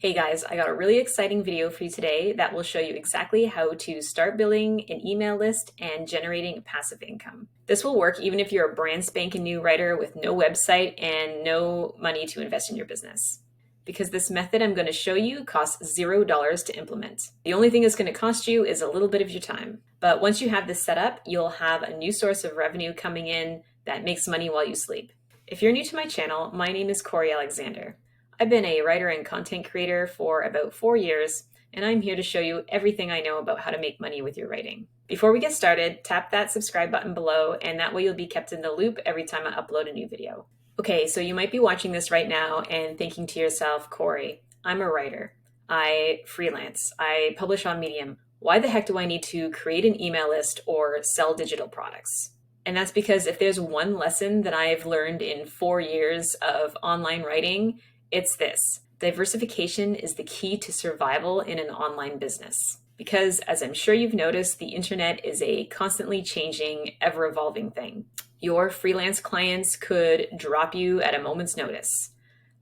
Hey guys, I got a really exciting video for you today that will show you exactly how to start building an email list and generating passive income. This will work even if you're a brand spanking new writer with no website and no money to invest in your business. Because this method I'm going to show you costs $0 to implement. The only thing it's going to cost you is a little bit of your time. But once you have this set up, you'll have a new source of revenue coming in that makes money while you sleep. If you're new to my channel, my name is Corey Alexander. I've been a writer and content creator for about 4 years, and I'm here to show you everything I know about how to make money with your writing. Before we get started, tap that subscribe button below, and that way you'll be kept in the loop every time I upload a new video. Okay, so you might be watching this right now and thinking to yourself, Corey, I'm a writer. I freelance. I publish on Medium. Why the heck do I need to create an email list or sell digital products? And that's because if there's one lesson that I've learned in 4 years of online writing, it's this: diversification is the key to survival in an online business. Because as I'm sure you've noticed, the internet is a constantly changing, ever-evolving thing. Your freelance clients could drop you at a moment's notice.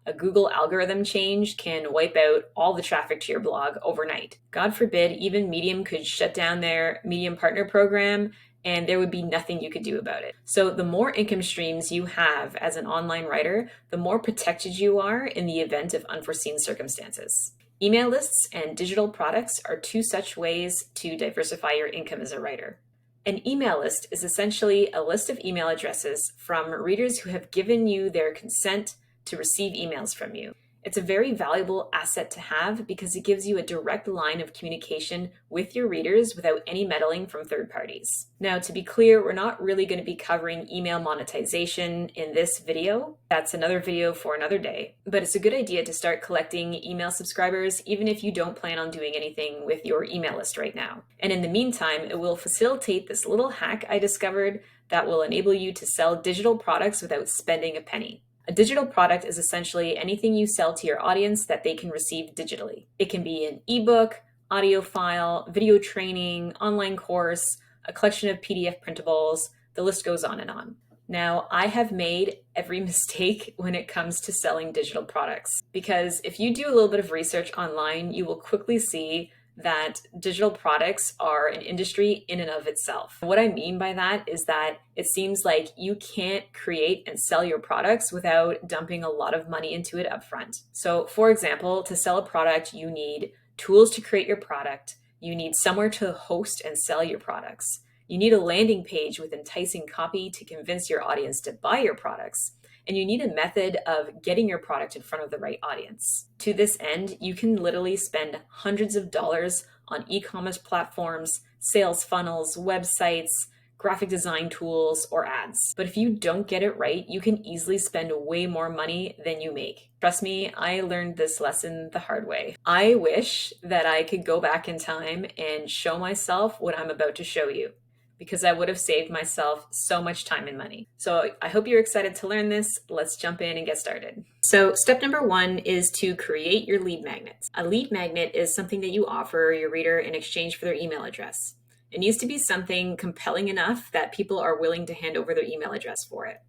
A Google algorithm change can wipe out all the traffic to your blog overnight. God forbid, even Medium could shut down their Medium Partner program and there would be nothing you could do about it. So the more income streams you have as an online writer, the more protected you are in the event of unforeseen circumstances. Email lists and digital products are two such ways to diversify your income as a writer. An email list is essentially a list of email addresses from readers who have given you their consent to receive emails from you. It's a very valuable asset to have because it gives you a direct line of communication with your readers without any meddling from third parties. Now, to be clear, we're not really going to be covering email monetization in this video. That's another video for another day. But it's a good idea to start collecting email subscribers even if you don't plan on doing anything with your email list right now. And in the meantime, it will facilitate this little hack I discovered that will enable you to sell digital products without spending a penny. A digital product is essentially anything you sell to your audience that they can receive digitally. It can be an ebook, audio file, video training, online course, a collection of PDF printables, the list goes on and on. Now, I have made every mistake when it comes to selling digital products, because if you do a little bit of research online, you will quickly see that digital products are an industry in and of itself. What I mean by that is that it seems like you can't create and sell your products without dumping a lot of money into it upfront. So for example, to sell a product, you need tools to create your product. You need somewhere to host and sell your products. You need a landing page with enticing copy to convince your audience to buy your products. And you need a method of getting your product in front of the right audience. To this end, you can literally spend hundreds of dollars on e-commerce platforms, sales funnels, websites, graphic design tools, or ads. But if you don't get it right, you can easily spend way more money than you make. Trust me, I learned this lesson the hard way. I wish that I could go back in time and show myself what I'm about to show you, because I would have saved myself so much time and money. So I hope you're excited to learn this. Let's jump in and get started. So step number 1 is to create your lead magnets. A lead magnet is something that you offer your reader in exchange for their email address. It needs to be something compelling enough that people are willing to hand over their email address for it.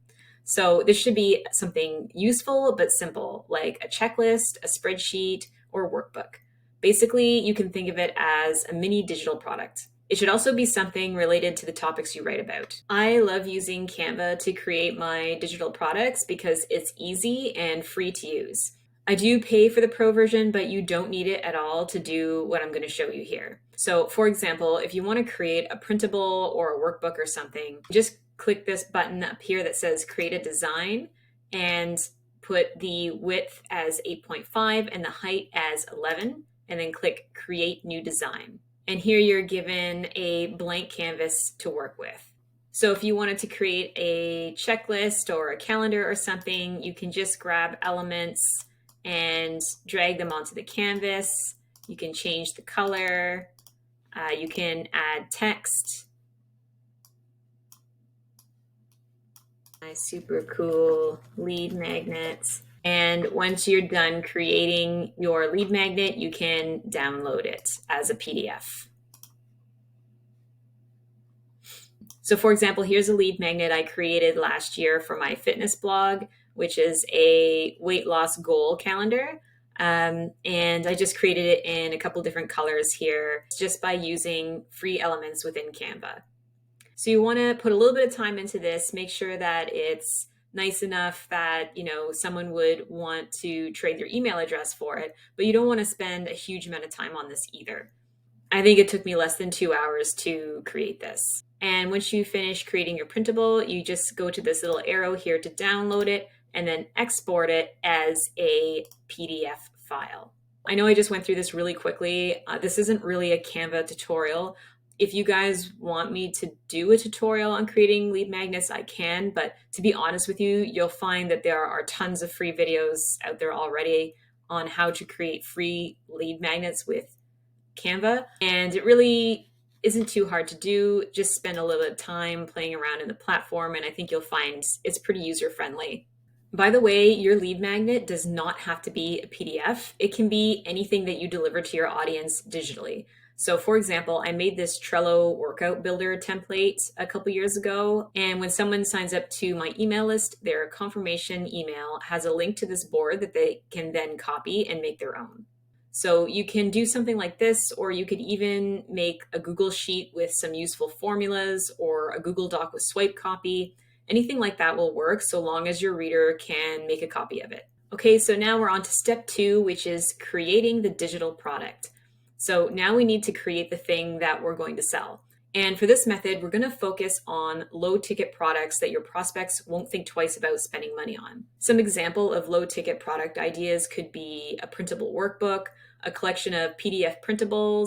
So this should be something useful but simple, like a checklist, a spreadsheet, or workbook. Basically, you can think of it as a mini digital product. It should also be something related to the topics you write about. I love using Canva to create my digital products because it's easy and free to use. I do pay for the pro version, but you don't need it at all to do what I'm going to show you here. So for example, if you want to create a printable or a workbook or something, just click this button up here that says create a design and put the width as 8.5 and the height as 11, and then click create new design. And here you're given a blank canvas to work with. So if you wanted to create a checklist or a calendar or something, you can just grab elements and drag them onto the canvas. You can change the color. You can add text. My super cool lead magnets. And once you're done creating your lead magnet, you can download it as a PDF. So for example, here's a lead magnet I created last year for my fitness blog, which is a weight loss goal calendar. And I just created it in a couple different colors here just by using free elements within Canva. So you want to put a little bit of time into this, make sure that it's nice enough that, someone would want to trade their email address for it, but you don't want to spend a huge amount of time on this either. I think it took me less than 2 hours to create this. And once you finish creating your printable, you just go to this little arrow here to download it and then export it as a PDF file. I know I just went through this really quickly. This isn't really a Canva tutorial. If you guys want me to do a tutorial on creating lead magnets, I can, but to be honest with you, you'll find that there are tons of free videos out there already on how to create free lead magnets with Canva, and it really isn't too hard to do. Just spend a little bit of time playing around in the platform, and I think you'll find it's pretty user-friendly. By the way, your lead magnet does not have to be a PDF. It can be anything that you deliver to your audience digitally. So for example, I made this Trello workout builder template a couple years ago. And when someone signs up to my email list, their confirmation email has a link to this board that they can then copy and make their own. So you can do something like this, or you could even make a Google Sheet with some useful formulas or a Google Doc with swipe copy. Anything like that will work so long as your reader can make a copy of it. Okay, so now we're on to step 2, which is creating the digital product. So now we need to create the thing that we're going to sell. And for this method, we're going to focus on low ticket products that your prospects won't think twice about spending money on. Some example of low ticket product ideas could be a printable workbook, a collection of PDF printables,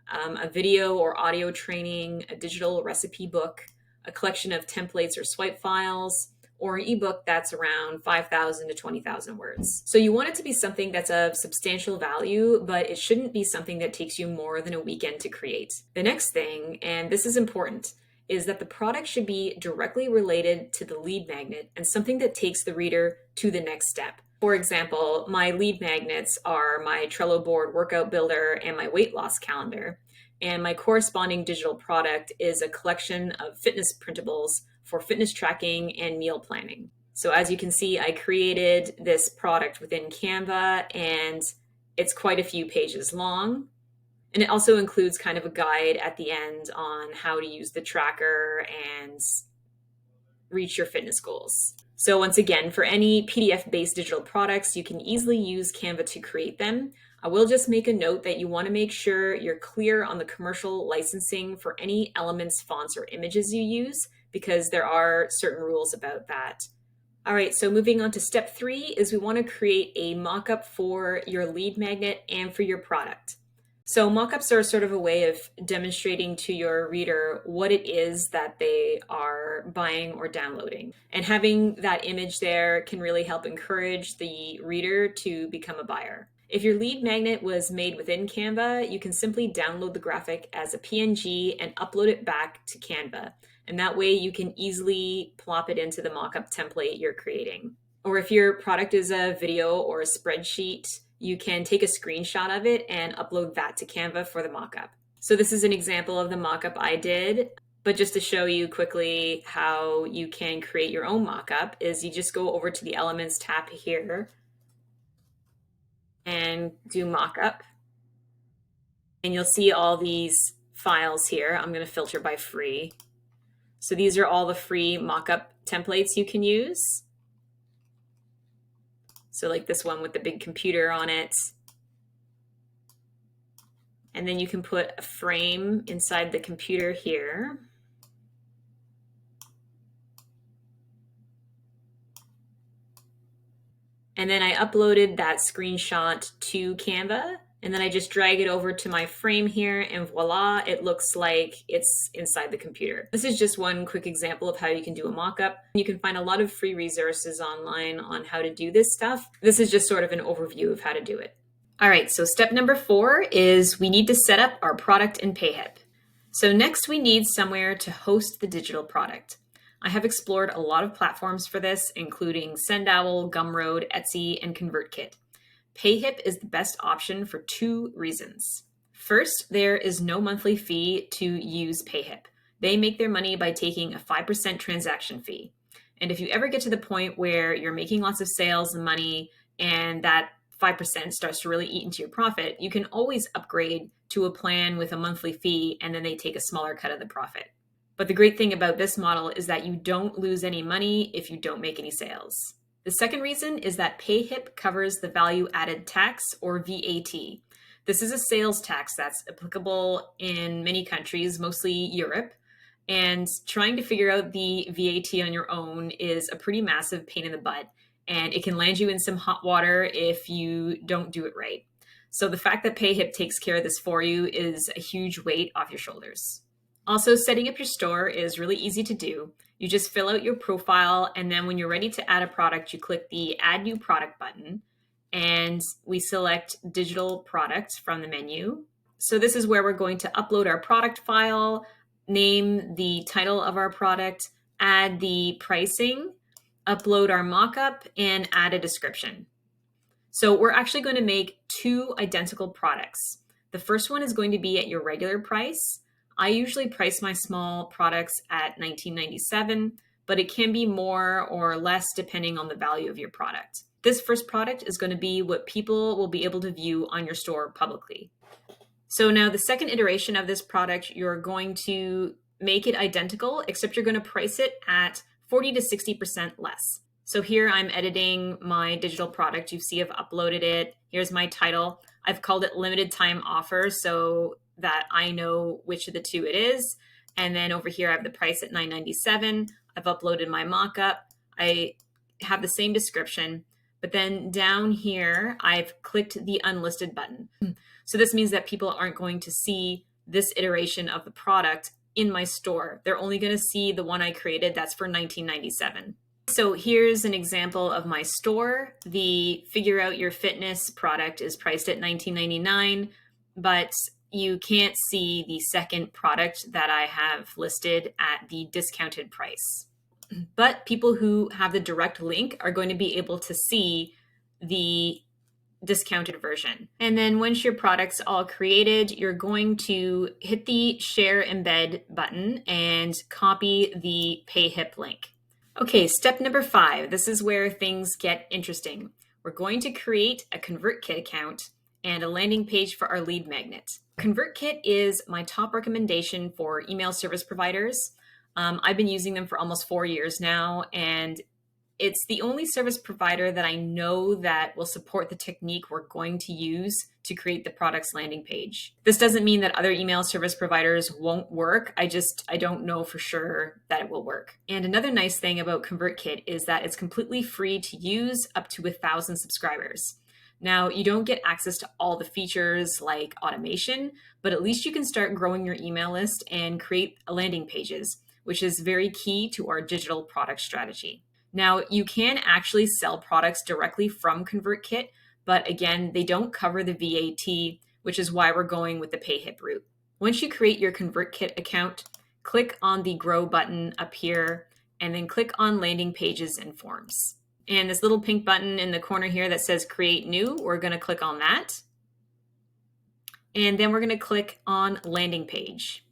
a video or audio training, a digital recipe book, a collection of templates or swipe files, or an ebook that's around 5,000 to 20,000 words. So you want it to be something that's of substantial value, but it shouldn't be something that takes you more than a weekend to create. The next thing, and this is important, is that the product should be directly related to the lead magnet and something that takes the reader to the next step. For example, my lead magnets are my Trello board workout builder and my weight loss calendar. And my corresponding digital product is a collection of fitness printables for fitness tracking and meal planning. So as you can see, I created this product within Canva, and it's quite a few pages long. And it also includes kind of a guide at the end on how to use the tracker and reach your fitness goals. So once again, for any PDF-based digital products, you can easily use Canva to create them. I will just make a note that you want to make sure you're clear on the commercial licensing for any elements, fonts, or images you use, because there are certain rules about that. All right, so moving on to step 3 is we want to create a mock-up for your lead magnet and for your product. So mock-ups are sort of a way of demonstrating to your reader what it is that they are buying or downloading. And having that image there can really help encourage the reader to become a buyer. If your lead magnet was made within Canva, you can simply download the graphic as a PNG and upload it back to Canva. And that way you can easily plop it into the mock-up template you're creating. Or if your product is a video or a spreadsheet, you can take a screenshot of it and upload that to Canva for the mock-up. So this is an example of the mock-up I did, but just to show you quickly how you can create your own mock-up is you just go over to the Elements tab here and do mock-up. And you'll see all these files here. I'm going to filter by free. So these are all the free mock-up templates you can use. So like this one with the big computer on it. And then you can put a frame inside the computer here. And then I uploaded that screenshot to Canva, and then I just drag it over to my frame here, and voila, it looks like it's inside the computer. This is just one quick example of how you can do a mock-up. You can find a lot of free resources online on how to do this stuff. This is just sort of an overview of how to do it. All right, so step number 4 is we need to set up our product in PayHip. So next we need somewhere to host the digital product. I have explored a lot of platforms for this, including Sendowl, Gumroad, Etsy, and ConvertKit. PayHip is the best option for 2 reasons. First, there is no monthly fee to use PayHip. They make their money by taking a 5% transaction fee. And if you ever get to the point where you're making lots of sales and money and that 5% starts to really eat into your profit, you can always upgrade to a plan with a monthly fee, and then they take a smaller cut of the profit. But the great thing about this model is that you don't lose any money if you don't make any sales. The second reason is that PayHip covers the value added tax, or VAT. This is a sales tax that's applicable in many countries, mostly Europe. And trying to figure out the VAT on your own is a pretty massive pain in the butt, and it can land you in some hot water if you don't do it right. So the fact that PayHip takes care of this for you is a huge weight off your shoulders. Also, setting up your store is really easy to do. You just fill out your profile, and then when you're ready to add a product, you click the Add New Product button, and we select Digital Product from the menu. So this is where we're going to upload our product file, name the title of our product, add the pricing, upload our mockup, and add a description. So we're actually going to make two identical products. The first one is going to be at your regular price. I usually price my small products at $19.97, but it can be more or less depending on the value of your product. This first product is going to be what people will be able to view on your store publicly. So now the second iteration of this product, you're going to make it identical, except you're going to price it at 40 to 60% less. So here I'm editing my digital product. You see I've uploaded it. Here's my title. I've called it limited time offer so that I know which of the two it is. And then over here I have the price at $9.97. I've uploaded my mockup. I have the same description, but then down here I've clicked the unlisted button. So this means that people aren't going to see this iteration of the product in my store. They're only going to see the one I created that's for $19.97. So here's an example of my store. The Figure Out Your Fitness product is priced at $19.99, but you can't see the second product that I have listed at the discounted price. But people who have the direct link are going to be able to see the discounted version. And then once your product's all created, you're going to hit the Share Embed button and copy the PayHip link. Okay, step number 5. This is where things get interesting. We're going to create a ConvertKit account and a landing page for our lead magnet. ConvertKit is my top recommendation for email service providers. I've been using them for almost 4 years now, and it's the only service provider that I know that will support the technique we're going to use to create the product's landing page. This doesn't mean that other email service providers won't work. I don't know for sure that it will work. And another nice thing about ConvertKit is that it's completely free to use up to 1,000 subscribers. Now, you don't get access to all the features like automation, but at least you can start growing your email list and create landing pages, which is very key to our digital product strategy. Now, you can actually sell products directly from ConvertKit, but again, they don't cover the VAT, which is why we're going with the PayHip route. Once you create your ConvertKit account, click on the Grow button up here, and then click on Landing Pages and Forms. And this little pink button in the corner here that says Create New, we're going to click on that. And then we're going to click on Landing Page.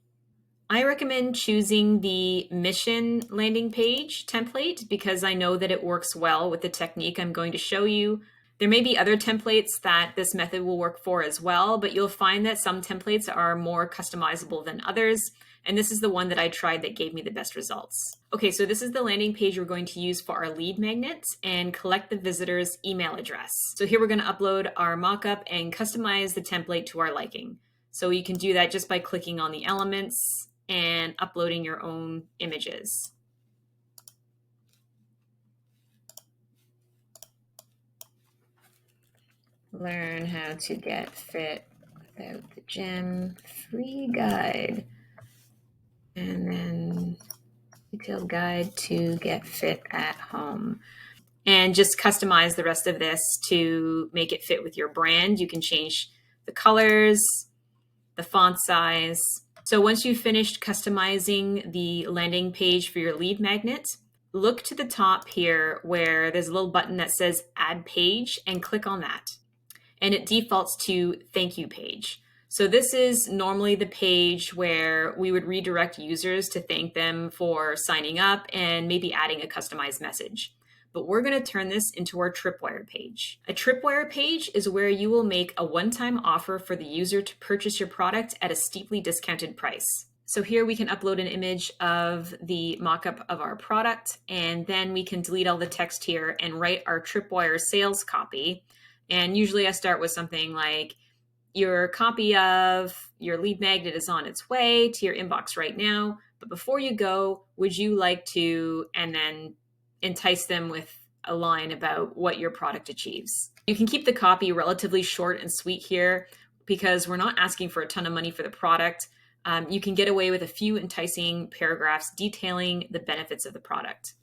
I recommend choosing the Mission landing page template because I know that it works well with the technique I'm going to show you. There may be other templates that this method will work for as well, but you'll find that some templates are more customizable than others. And this is the one that I tried that gave me the best results. Okay, so this is the landing page we're going to use for our lead magnets and collect the visitor's email address. So here we're going to upload our mockup and customize the template to our liking. So you can do that just by clicking on the elements and uploading your own images. Learn how to get fit without the gym, free guide. And then detailed guide to get fit at home. And just customize the rest of this to make it fit with your brand. You can change the colors, the font size. So once you've finished customizing the landing page for your lead magnet, look to the top here where there's a little button that says Add Page and click on that. And it defaults to Thank You page. So this is normally the page where we would redirect users to thank them for signing up and maybe adding a customized message. but we're going to turn this into our Tripwire page. A Tripwire page is where you will make a one-time offer for the user to purchase your product at a steeply discounted price. So here we can upload an image of the mock-up of our product, and then we can delete all the text here and write our Tripwire sales copy. And usually I start with something like, your copy of your lead magnet is on its way to your inbox right now. But before you go, would you like to, and then entice them with a line about what your product achieves. You can keep the copy relatively short and sweet here because we're not asking for a ton of money for the product. You can get away with a few enticing paragraphs detailing the benefits of the product.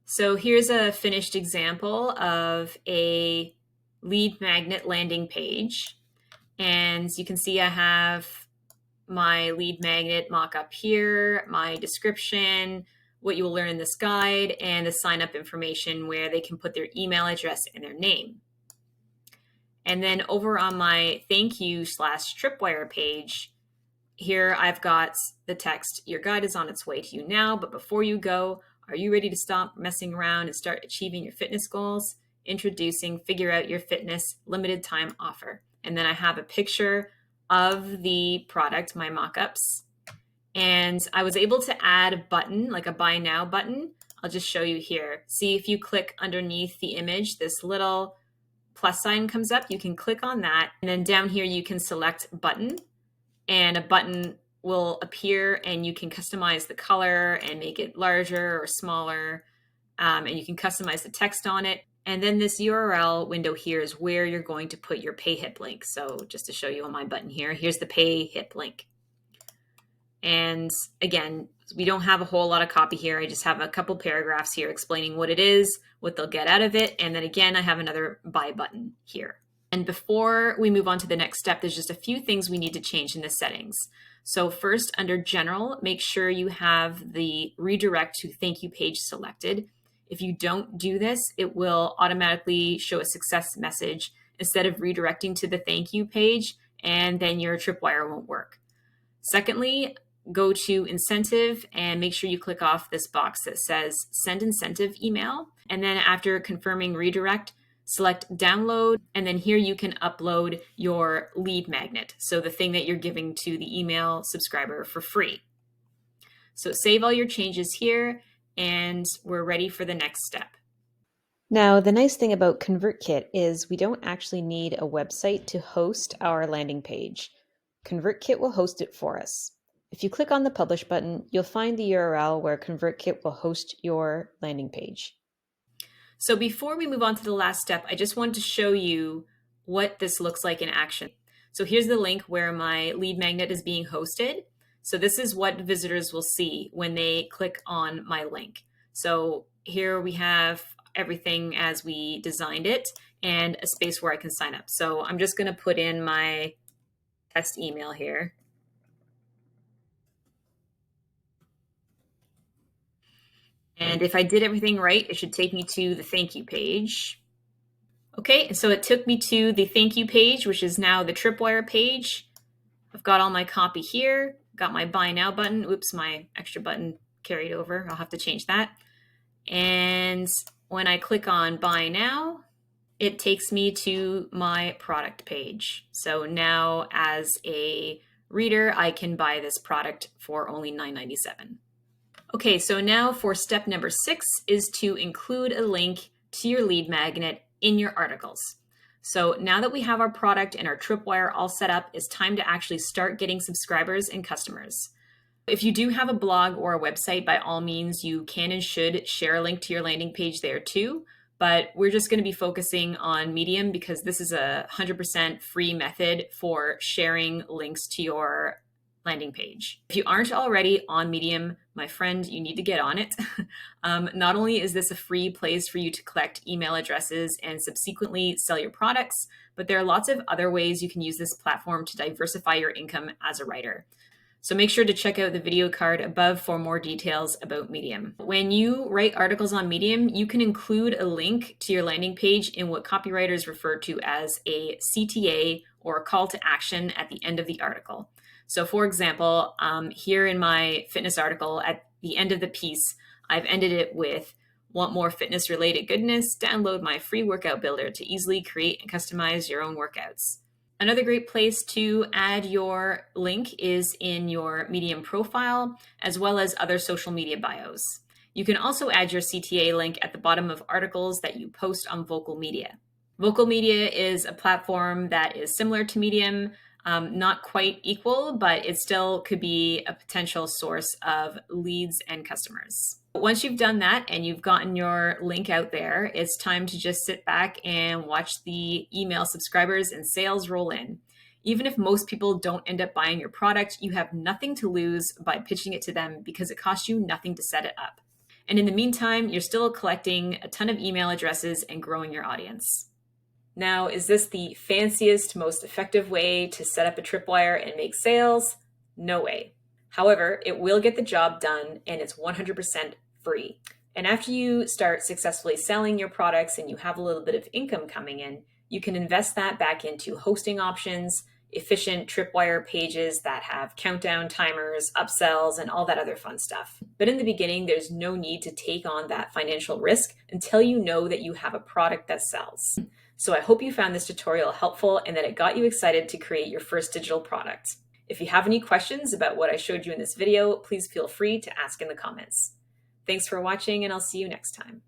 So here's a finished example of a lead magnet landing page. And you can see I have my lead magnet mock-up here, my description, what you will learn in this guide, and the sign-up information where they can put their email address and their name. And then over on my thank you /Tripwire page, here I've got the text, your guide is on its way to you now, but before you go, are you ready to stop messing around and start achieving your fitness goals? Introducing Figure Out Your Fitness limited time offer. And then I have a picture of the product, my mock-ups. And I was able to add a button, like a buy now button. I'll just show you here. See, if you click underneath the image, this little plus sign comes up. You can click on that. And then down here, you can select button. And a button will appear and you can customize the color and make it larger or smaller. And you can customize the text on it. And then this URL window here is where you're going to put your PayHip link. So just to show you on my button here, here's the PayHip link. And again, we don't have a whole lot of copy here. I just have a couple paragraphs here explaining what it is, what they'll get out of it. And then again, I have another buy button here. And before we move on to the next step, there's just a few things we need to change in the settings. So first, under General, make sure you have the redirect to thank you page selected. If you don't do this, it will automatically show a success message instead of redirecting to the thank you page, and then your Tripwire won't work. Secondly, go to Incentive and make sure you click off this box that says Send Incentive Email. And then after confirming redirect, select Download, and then here you can upload your lead magnet, so the thing that you're giving to the email subscriber for free. So save all your changes here, and we're ready for the next step. Now, the nice thing about ConvertKit is we don't actually need a website to host our landing page. ConvertKit will host it for us. If you click on the Publish button, you'll find the URL where ConvertKit will host your landing page. So before we move on to the last step, I just wanted to show you what this looks like in action. So here's the link where my lead magnet is being hosted. So this is what visitors will see when they click on my link. So here we have everything as we designed it and a space where I can sign up. So I'm just going to put in my test email here. And if I did everything right, it should take me to the thank you page. Okay, so it took me to the thank you page, which is now the Tripwire page. I've got all my copy here, got my buy now button. Oops, my extra button carried over. I'll have to change that. And when I click on buy now, it takes me to my product page. So now as a reader, I can buy this product for only $9.97. Okay, so now for step number 6 is to include a link to your lead magnet in your articles. So now that we have our product and our Tripwire all set up, it's time to actually start getting subscribers and customers. If you do have a blog or a website, by all means, you can and should share a link to your landing page there too. But we're just going to be focusing on Medium because this is a 100% free method for sharing links to your landing page. If you aren't already on Medium, my friend, you need to get on it. Not only is this a free place for you to collect email addresses and subsequently sell your products, but there are lots of other ways you can use this platform to diversify your income as a writer. So make sure to check out the video card above for more details about Medium. When you write articles on Medium, you can include a link to your landing page in what copywriters refer to as a CTA or a call to action at the end of the article. So for example, here in my fitness article, at the end of the piece, I've ended it with, Want more fitness related goodness? Download my free workout builder to easily create and customize your own workouts. Another great place to add your link is in your Medium profile, as well as other social media bios. You can also add your CTA link at the bottom of articles that you post on Vocal Media. Vocal Media is a platform that is similar to Medium, not quite equal, but it still could be a potential source of leads and customers. Once you've done that and you've gotten your link out there, it's time to just sit back and watch the email subscribers and sales roll in. Even if most people don't end up buying your product, you have nothing to lose by pitching it to them because it costs you nothing to set it up. And in the meantime, you're still collecting a ton of email addresses and growing your audience. Now, is this the fanciest, most effective way to set up a tripwire and make sales? No way. However, it will get the job done and it's 100% free. And after you start successfully selling your products and you have a little bit of income coming in, you can invest that back into hosting options, efficient tripwire pages that have countdown timers, upsells, and all that other fun stuff. But in the beginning, there's no need to take on that financial risk until you know that you have a product that sells. So I hope you found this tutorial helpful and that it got you excited to create your first digital product. If you have any questions about what I showed you in this video, please feel free to ask in the comments. Thanks for watching, and I'll see you next time.